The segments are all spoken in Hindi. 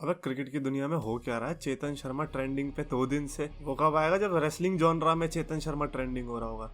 अबे क्रिकेट की दुनिया में हो क्या रहा है? चेतन शर्मा ट्रेंडिंग पे 2 दिन से। वो कब आएगा जब रेसलिंग जॉनरा में चेतन शर्मा ट्रेंडिंग हो रहा होगा?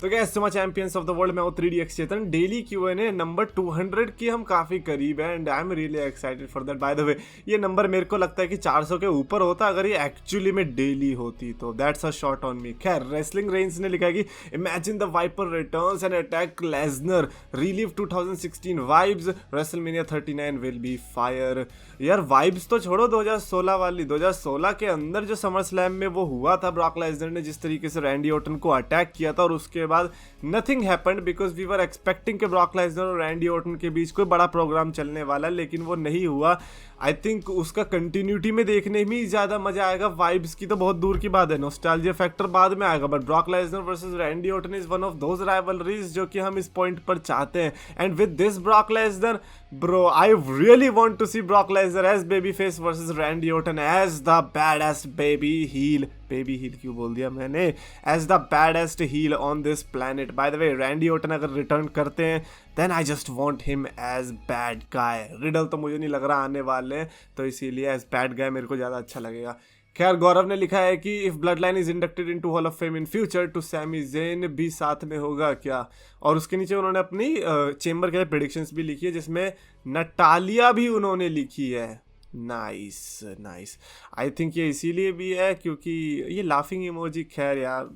तो क्या सुमा चैंपियंस ऑफ द वर्ल्ड में 3DX चेतन डेली Q&A नंबर 200 की हम काफी करीब है and I am really excited for that. Bye the वे ये नंबर मेरे को लगता है कि 400 के ऊपर होता अगर ये एक्चुअली में डेली होती तो। That's a shot on me. खैर रेसलिंग रेंज ने लिखा है कि imagine the viper returns and attack Lesnar, relive 2016 vibes, WrestleMania 39 will be fire. यार वाइब्स तो छोड़ो, 2016 वाली 2016 के अंदर जो समर स्लैम में वो हुआ था, ब्रॉक लेसनर ने जिस तरीके से रैंडी ऑर्टन को अटैक किया था और उसके बाद nothing happened because we were expecting कि ब्रॉक लेसनर और रैंडी ऑर्टन के बीच कोई बड़ा प्रोग्राम चलने वाला, लेकिन वो नहीं हुआ। आई थिंक उसका कंटिन्यूटी में देखने में ही ज़्यादा मजा आएगा। वाइब्स की तो बहुत दूर की बात है, नॉस्टैल्जिया फैक्टर बाद में आएगा, but Brock Lesnar versus Randy Orton is one of those rivalries जो कि हम इस पॉइंट पर चाहते हैं। And with this Brock Lesnar bro, I really want to see Brock Lesnar as baby face versus Randy Orton as the baddest baby heel क्यों बोल दिया मैंने, as the baddest heel on this planet. By the way Randy Orton अगर रिटर्न करते हैं then I just want him as bad guy. Riddle तो मुझे नहीं लग रहा आने वाले हैं, तो इसीलिए एज बैड गाय मेरे को ज़्यादा अच्छा लगेगा। खैर गौरव ने लिखा है कि if Bloodline is inducted into Hall of Fame in future to Sami Zayn भी साथ में होगा क्या? और उसके नीचे उन्होंने अपनी चेम्बर के प्रेडिक्शंस भी लिखी है जिसमें नटालिया भी उन्होंने लिखी है। नाइस। आई थिंक ये इसीलिए भी है क्योंकि ये लाफिंग इमोजी, खैर यार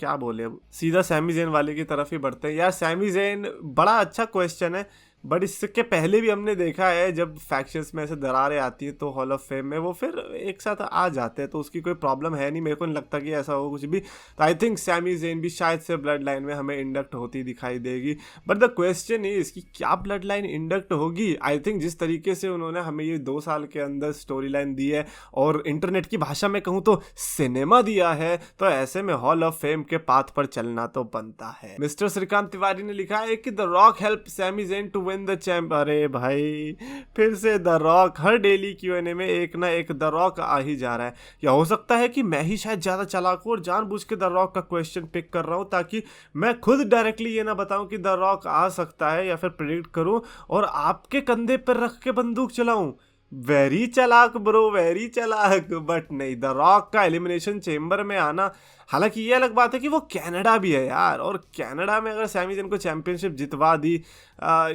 क्या बोले, सीधा सैमी ज़ेन वाले की तरफ ही बढ़ते हैं। यार सैमी ज़ेन बड़ा अच्छा क्वेश्चन है, बट इसके पहले भी हमने देखा है जब फैक्शंस में ऐसे दरारें आती हैं तो हॉल ऑफ फेम में वो फिर एक साथ आ जाते हैं, तो उसकी कोई प्रॉब्लम है नहीं। मेरे को नहीं लगता कि ऐसा हो कुछ भी। तो आई थिंक सैमी ज़ेन भी शायद से ब्लड लाइन में हमें इंडक्ट होती दिखाई देगी, बट द क्वेश्चन है इसकी क्या ब्लड लाइन इंडक्ट होगी। आई थिंक जिस तरीके से उन्होंने हमें ये 2 साल के अंदर स्टोरी लाइन दी है और इंटरनेट की भाषा में कहूँ तो सिनेमा दिया है, तो ऐसे में हॉल ऑफ फेम के पाथ पर चलना तो बनता है। मिस्टर श्रीकांत तिवारी ने लिखा है कि the Rock help Sami Zayn to win the champ. अरे भाई फिर से the rock, her daily Q&A में एक ना एक द रॉक आ ही जा रहा है। या हो सकता है कि मैं ही शायद ज़्यादा चालाक हूँ और जानबूझ के द रॉक का क्वेश्चन पिक कर रहा हूँ ताकि मैं खुद डायरेक्टली ये ना बताऊँ कि द रॉक आ सकता है या फिर प्रेडिक्ट करूँ और आपके कंधे पर रख के बंदूक चलाऊँ। वेरी चालाक ब्रो, वेरी चालाक। बट नहीं, द रॉक का एलिमिनेशन चेम्बर में आना, हालांकि ये अलग बात है कि वो कनाडा भी है यार, और कनाडा में अगर सैमी ज़ेन को चैंपियनशिप जितवा दी,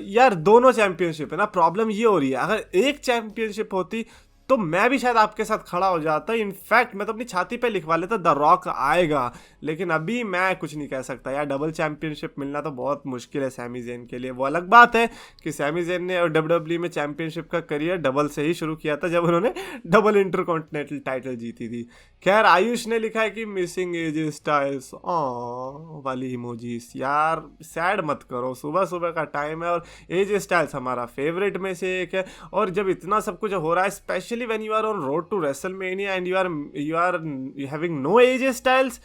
यार दोनों चैंपियनशिप है ना, प्रॉब्लम ये हो रही है अगर एक चैंपियनशिप होती तो मैं भी शायद आपके साथ खड़ा हो जाता। इनफैक्ट मैं तो अपनी छाती पे लिखवा लेता द रॉक आएगा, लेकिन अभी मैं कुछ नहीं कह सकता यार। डबल चैंपियनशिप मिलना तो बहुत मुश्किल है सैमी ज़ेन के लिए। वो अलग बात है कि सैमी ज़ेन ने WWE में चैंपियनशिप का करियर डबल से ही शुरू किया था जब उन्होंने डबल इंटरकॉन्टिनेंटल टाइटल जीती थी। खैर आयुष ने लिखा है कि मिसिंग एजे स्टाइल्स वाली इमोजीज। यार सैड मत करो, सुबह सुबह का टाइम है और एजे स्टाइल्स हमारा फेवरेट में से एक है, और जब इतना सब कुछ हो रहा है specially when you are on road to WrestleMania and you are having no AJ Styles,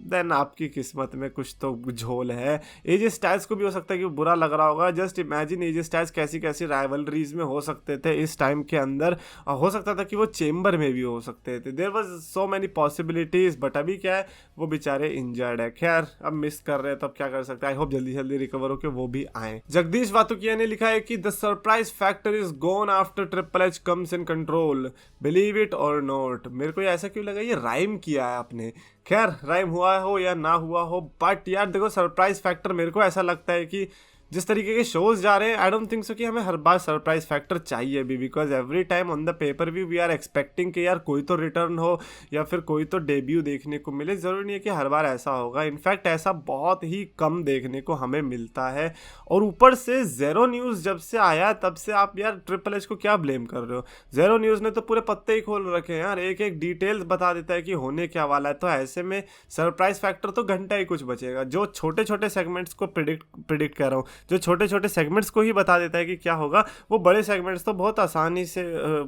then आपकी किस्मत में कुछ तो झोल है। एजे स्टाइल्स को भी हो सकता है कि बुरा लग रहा होगा। जस्ट इमेजिन एजे स्टाइल्स कैसी कैसी राइवलरीज में हो सकते थे इस टाइम के अंदर, और हो सकता था कि वो चेम्बर में भी हो सकते थे। There was so many possibilities, but अभी क्या है वो बेचारे इंजर्ड है। खैर अब मिस कर रहे हैं तो अब क्या कर सकते हैं। आई होप जल्दी जल्दी रिकवर होकर वो भी आए। जगदीश वातुकिया ने लिखा है कि the surprise factor is gone after Triple H comes in control, believe it or not. मेरे को ऐसा क्यों लगा ये राइम किया है आपने। खैर राइम हुआ हो या ना हुआ हो, बट यार देखो सरप्राइज फैक्टर मेरे को ऐसा लगता है कि जिस तरीके के शोज जा रहे हैं आई डोंट थिंक सो कि हमें हर बार सरप्राइज फैक्टर चाहिए भी, because every time on the pay per view we are expecting कि यार कोई तो रिटर्न हो या फिर कोई तो डेब्यू देखने को मिले। ज़रूरी नहीं है कि हर बार ऐसा होगा, इनफैक्ट ऐसा बहुत ही कम देखने को हमें मिलता है। और ऊपर से ज़ेरो न्यूज़ जब से आया तब से आप यार ट्रिपल एच को क्या ब्लेम कर रहे हो। ज़ेरो न्यूज़ ने तो पूरे पत्ते ही खोल रखे हैं यार, एक एक डिटेल्स बता देता है कि होने क्या वाला है। तो ऐसे में सरप्राइज फैक्टर तो घंटा ही कुछ बचेगा। जो छोटे छोटे सेगमेंट्स को प्रिडिक्ट कर रहा हूँ, जो छोटे छोटे सेगमेंट्स को ही बता देता है कि क्या होगा, वो बड़े सेगमेंट्स तो बहुत आसानी से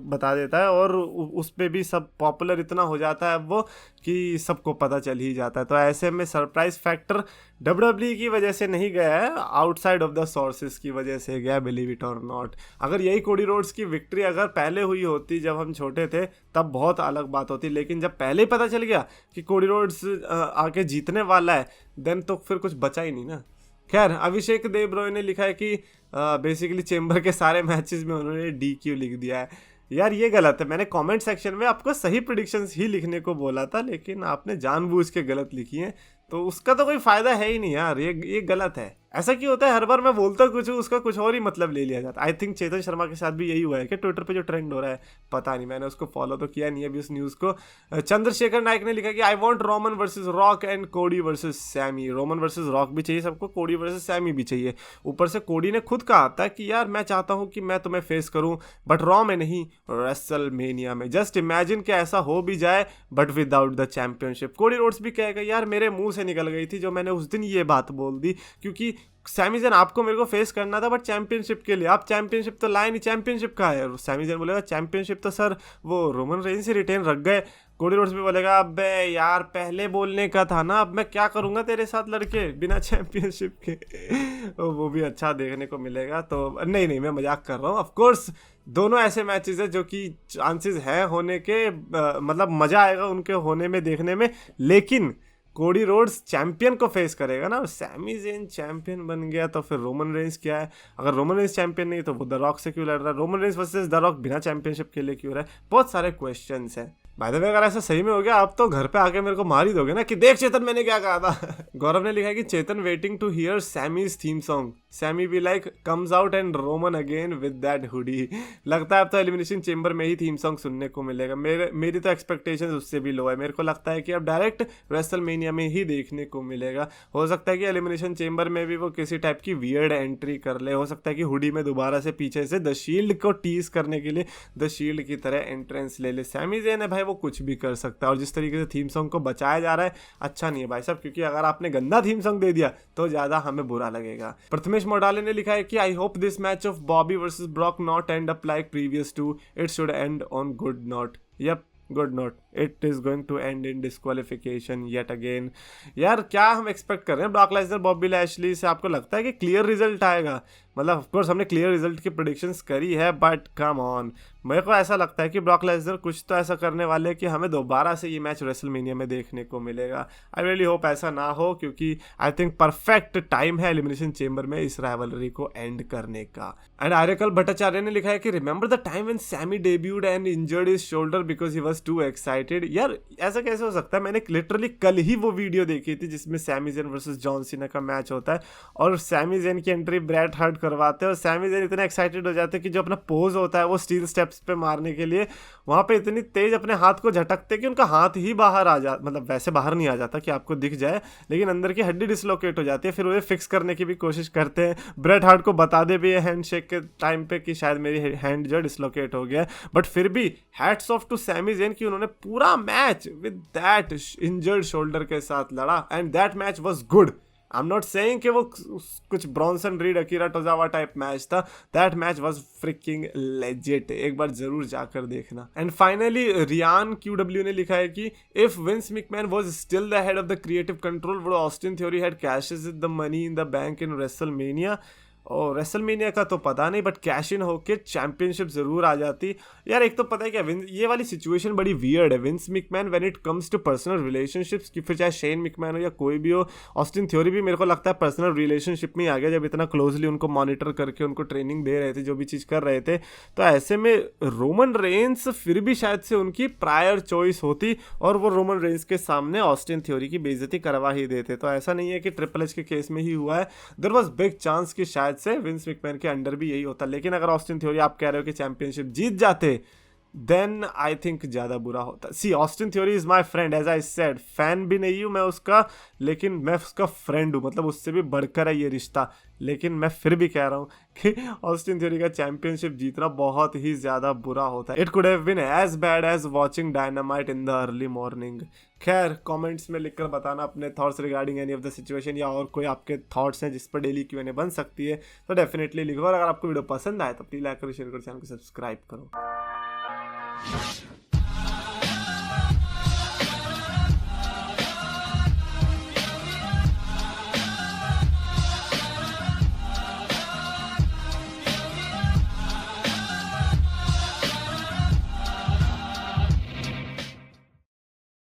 बता देता है, और उस पर भी सब पॉपुलर इतना हो जाता है वो कि सबको पता चल ही जाता है। तो ऐसे में सरप्राइज फैक्टर WWE की वजह से नहीं गया है, आउटसाइड ऑफ द सोर्सेज की वजह से गया, बिलीव इट और नॉट। अगर यही कोडी रोड्स की विक्ट्री अगर पहले हुई होती जब हम छोटे थे तब बहुत अलग बात होती, लेकिन जब पहले ही पता चल गया कि कोडी रोड्स आके जीतने वाला है देन तो फिर कुछ बचा ही नहीं ना। खैर अभिषेक देव रॉय ने लिखा है कि बेसिकली चेम्बर के सारे मैचेस में उन्होंने DQ लिख दिया है। यार ये गलत है, मैंने कमेंट सेक्शन में आपको सही प्रेडिक्शंस ही लिखने को बोला था, लेकिन आपने जानबूझ के गलत लिखी हैं, तो उसका तो कोई फायदा है ही नहीं यार, ये गलत है। ऐसा क्यों होता है, हर बार मैं बोलता कुछ हूँ उसका कुछ और ही मतलब ले लिया जाता है। आई थिंक चेतन शर्मा के साथ भी यही हुआ है कि ट्विटर पे जो ट्रेंड हो रहा है, पता नहीं, मैंने उसको फॉलो तो किया नहीं अभी उस न्यूज़ को। चंद्रशेखर नायक ने लिखा कि I want Roman versus Rock and Cody versus Sami. Roman versus Rock भी चाहिए सबको, कोडी वर्सेस सैमी भी चाहिए। ऊपर से कोडी ने खुद कहा था कि यार मैं चाहता हूँ कि मैं तुम्हें फेस करूँ, बट रॉ में नहीं, रेसलमेनिया में। जस्ट इमेजिन कि ऐसा हो भी जाए but without the championship. Cody Rhodes भी कहेगा यार मेरे मुंह से निकल गई थी जो मैंने उस दिन ये बात बोल दी, क्योंकि सैमी ज़ैन आपको मेरे को फेस करना था बट चैंपियनशिप के लिए, आप चैंपियनशिप तो लाए नहीं, चैंपियनशिप कहाँ है। सैमी ज़ैन बोलेगा चैंपियनशिप तो सर वो रोमन रेंज से रिटेन रख गए। कोडी रोड्स भी बोलेगा अबे यार पहले बोलने का था ना, अब मैं क्या करूँगा तेरे साथ लड़के बिना चैंपियनशिप के। वो भी अच्छा देखने को मिलेगा। तो नहीं मैं मजाक कर रहा हूँ। ऑफकोर्स दोनों ऐसे मैचेस है जो कि चांसेस है होने के, मतलब मज़ा आएगा उनके होने में देखने में, लेकिन कोडी रोड्स चैंपियन को फेस करेगा ना, सैमी ज़ेन चैंपियन बन गया तो फिर रोमन रेंज क्या है। अगर रोमन रेंज चैंपियन नहीं तो वो द रॉक से क्यों लड़ रहा है, Roman Reigns versus the rock बिना चैंपियनशिप के लिए क्यों रहा है। बहुत सारे क्वेश्चंस हैं। बाय द वे अगर ऐसा सही में हो गया आप तो घर पे आके मेरे को मार ही दोगे ना कि देख चेतन मैंने क्या कहा था। गौरव ने लिखा है कि Chetan waiting to hear Sammy's theme song, Sammy be like comes out and Roman again with that hoodie. लगता है अब तो एलिमिनेशन चेंबर में ही थीम सॉन्ग सुनने को मिलेगा। मेरी तो एक्सपेक्टेशंस उससे भी लो है। मेरे को लगता है कि अब डायरेक्ट रेसलमेनिया में ही देखने को मिलेगा। हो सकता है कि एलिमिनेशन चेंबर में भी वो किसी टाइप की वियर्ड एंट्री कर ले, हो सकता है कि हुडी में दोबारा से पीछे से द शील्ड को टीज करने के लिए द शील्ड की तरह एंट्रेंस ले ले। सैमी ज़ैन है भाई, वो कुछ भी कर सकता है। और जिस तरीके से थीम सॉन्ग को बचाया जा रहा है अच्छा नहीं है भाई साहब, क्योंकि अगर आपने गंदा थीम सॉन्ग दे दिया तो ज़्यादा हमें बुरा लगेगा। प्रथमेश मोडाले ने लिखा है कि I hope this match of Bobby versus Brock not end up like previous two, it should end on good note. Yup, good note, it is going to end in disqualification yet again. यार क्या हम एक्सपेक्ट कर रहे हैं ब्रॉक लेसनर बॉबी लैशली से? आपको लगता है कि क्लियर रिजल्ट आएगा? मतलब ऑफकोर्स हमने क्लियर रिजल्ट की प्रेडिक्शंस करी है, बट कम ऑन, मेरे को ऐसा लगता है कि ब्रॉक लेसनर कुछ तो ऐसा करने वाले हैं कि हमें दोबारा से ये मैच रेसलमेनिया में देखने को मिलेगा। आई रियली होप ऐसा ना हो, क्योंकि आई थिंक परफेक्ट टाइम है एलिमिनेशन चेंबर में इस राइवलरी को एंड करने का। एंड आर्यकल भट्टाचार्य ने लिखा है कि remember the time when Sammy debuted and injured his shoulder because he was too excited. यार ऐसा कैसे हो सकता है? मैंने लिटरली कल ही वो वीडियो देखी थी जिसमें सैमी ज़ैन वर्सेस जॉन सीना का मैच होता है और सैमी ज़ैन की एंट्री ब्रैट हार्ट करवाते हैं और सैमी ज़ैन इतने एक्साइटेड हो जाते हैं कि जो अपना पोज होता है वो स्टील स्टेप्स पे मारने के लिए वहाँ पे इतनी तेज अपने हाथ को झटकते कि उनका हाथ ही बाहर आ जा, मतलब वैसे बाहर नहीं आ जाता कि आपको दिख जाए, लेकिन अंदर की हड्डी डिसलोकेट हो जाती है। फिर वो फिक्स करने की भी कोशिश करते हैं। ब्रेट हार्ट को बता दे भी हैंड शेक के टाइम पे कि शायद मेरी हैंड जो डिसलोकेट हो गया है, बट फिर भी hats off to Sammy Zayn कि उन्होंने पूरा match with that injured shoulder के साथ लड़ा and that match was good. I am not saying कि वो कुछ Bronson Reed Akira Tozawa type match था। That match was freaking legit, एक बार जरूर जाकर देखना। एंड फाइनली रियान क्यूडब्ल्यू ने लिखा है कि if Vince McMahon was still the head of the creative control would Austin theory had caches the money in the bank in WrestleMania. और रेसलमेनिया का तो पता नहीं, बट कैश इन होके चैंपियनशिप जरूर आ जाती। यार एक तो पता है क्या, ये वाली सिचुएशन बड़ी वियर्ड है। Vince McMahon when it comes to personal relationships, कि फिर चाहे शेन मैकमैन हो या कोई भी हो, ऑस्टिन थ्योरी भी मेरे को लगता है पर्सनल रिलेशनशिप में आ गया जब इतना क्लोजली उनको मॉनिटर करके उनको ट्रेनिंग दे रहे थे, जो भी चीज़ कर रहे थे। तो ऐसे में रोमन रेंस फिर भी शायद से उनकी प्रायर चॉइस होती और वो रोमन रेंस के सामने ऑस्टिन थ्योरी की बेइज्जती करवा ही देते। तो ऐसा नहीं है कि ट्रिपल एच के केस में ही हुआ है, देयर वाज बिग चांस कि शायद से विंस मैकमैन के अंडर भी यही होता। लेकिन अगर ऑस्टिन थ्योरी आप कह रहे हो कि चैंपियनशिप जीत जाते, देन आई थिंक ज़्यादा बुरा होता। See Austin Theory is my friend, as I said, fan भी नहीं हूँ मैं उसका, लेकिन मैं उसका फ्रेंड हूँ, मतलब उससे भी बढ़कर है ये रिश्ता। लेकिन मैं फिर भी कह रहा हूँ कि ऑस्टिन थ्योरी का चैंपियनशिप जीतना बहुत ही ज़्यादा बुरा होता है। It could have been as bad as watching Dynamite in the early morning. खैर कमेंट्स में लिखकर बताना अपने thoughts regarding any of the situation, या और कोई आपके थॉट्स हैं जिस पर डेली Q&A बन सकती है तो डेफिनेटली लिखो। और अगर आपको वीडियो पसंद आए तो प्लीज़ लाइक करो, शेयर करो, चैनल को सब्सक्राइब करो।